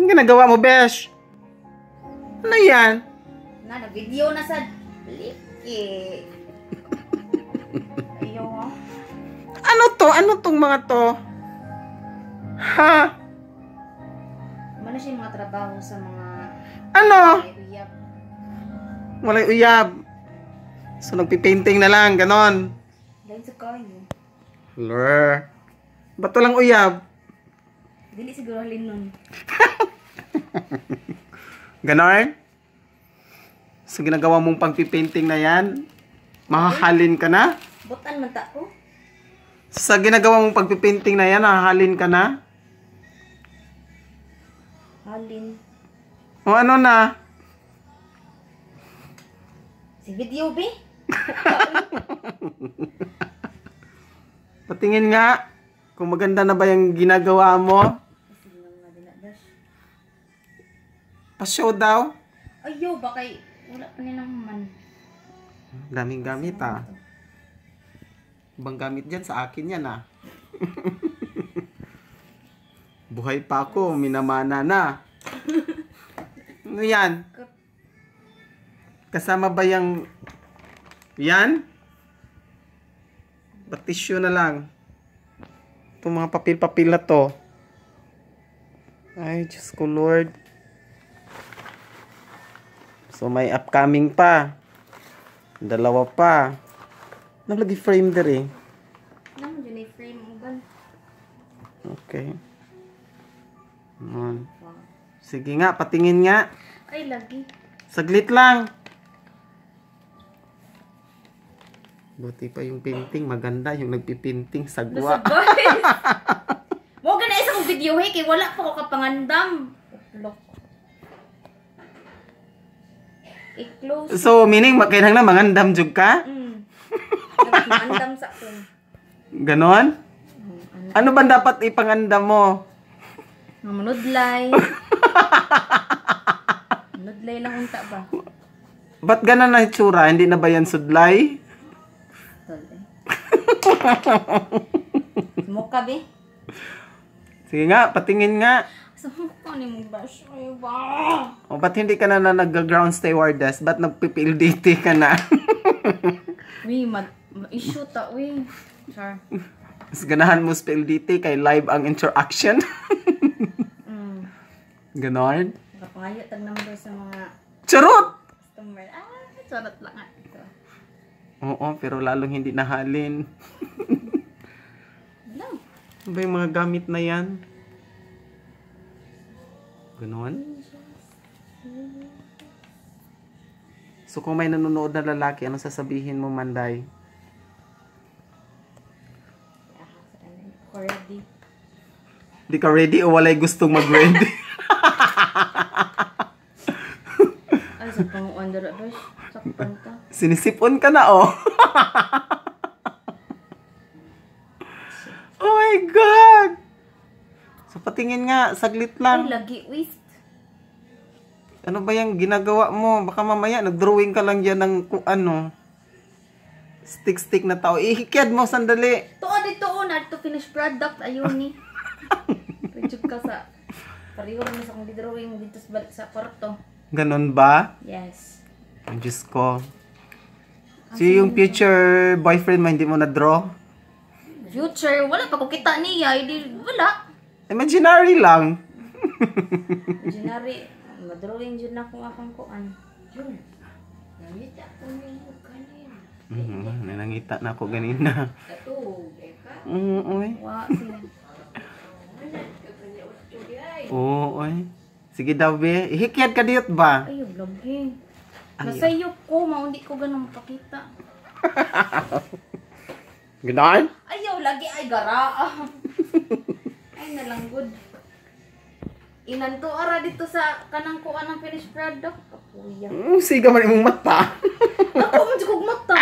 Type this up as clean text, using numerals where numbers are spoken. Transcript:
Ang ginagawa mo, Besh? Ano yan? Video na sa lip eh. Ayaw nga. Ano to? Ano tong mga to? Ha? Ano siya yung mga trabaho sa mga Ano? uyab. Walay uyab. So, nagpipainting na lang, ganon. Dahil sa kayo. Lur. Ba't walang uyab? Dili siguro halin nun. Ganon? So, ginagawa mong pagpipainting na yan, mahahalin ka na? Butan man ta ko. Sa ginagawa mong pagpipainting na yan, mahahalin ka na? Halin. O ano na? Si video be? Patingin nga kung maganda na ba yung ginagawa mo. Sige lang nga din na dash. Pa-show daw. Ayaw ba kay wala pa nilang man. Daming gamit ah. Ibang gamit dyan sa akin yan ah. Buhay pa ako, minamana na. Ano yan? Kasama ba yung yan? Ba't tissue na lang? Itong mga papel-papel na to. Ay, Diyos ko Lord. So, may upcoming pa. Dalawa pa. Naglagi frame der eh. Naman yun ay frame mo ba? Okay. Sige nga, patingin nga. Ay, lagi. Saglit lang. Buti pa yung painting. Maganda yung nagpipinting. Sagwa. Mo gana isa kong video hey, kay wala pa ko kapangandam. Look. I-close. So, meaning, kailangan na mangandam jug ka? Mangandam sa akin. Ganon? Ano ba dapat ipangandam mo? Manudlay. Manudlay lang unta ba? Ba't ganon na itsura? Hindi na ba yan sudlay? Tol eh. Mukha be? Sige nga, patingin nga. Sa mukha ni mong bash. Ay ba? O, ba't hindi ka na nag-ground stewardess? Ba't nagpipildate ka na? Uy, ma-issue ta, uy. Char. Mas ganahan mo sa PLDT kay live ang interaction. Ganon? Nakapangayo tag number sa mga Charot! customer. Charot lang nga. Oo, pero lalong hindi nahalin. Wala. Ano ba yung mga gamit na yan? Ganon? So kung may nanonood na lalaki, ano sasabihin mo, Manday? Ready. Di ka ready o walay gustong mag-ready? Ay, sa pang-under rush. Sakpan ka. Sinisipon ka na, oh. Oh my God! So patingin nga, saglit Ay, lang. lagi, wist. Ano ba yung ginagawa mo? Baka mamaya nag-drawing ka lang dyan ng ano. Stick na tao. Ihikyad mo, sandali. Tuo dito, to finished product. Ayun ni. Pwede ka sa pariwan mo sa kong drawing dito sa balik sa kwarto. Ganon ba? Yes. Ang Diyos ko. So yung future boyfriend mo, hindi mo na-draw? Future, wala pa ko kita niya. Hindi, wala. Imaginary lang. Imaginary. Madrawing dyan na kung akong kuan. Yun. Namita ko niyo kanina. Nanangita na ako ganina. Uy. Wa, sige. Uy. Sige daw, be. Ihikyad ka diyot ba? Ayaw, lagi. Nasayo ko, maundi ko ganun makakita. Ganon? Ayaw, lagi ay gara. Ay, nalanggod. Inanto ara dito sa kanang kuan ng finished product. Kapuya. Siga man imong mata. Ako, man kong mata.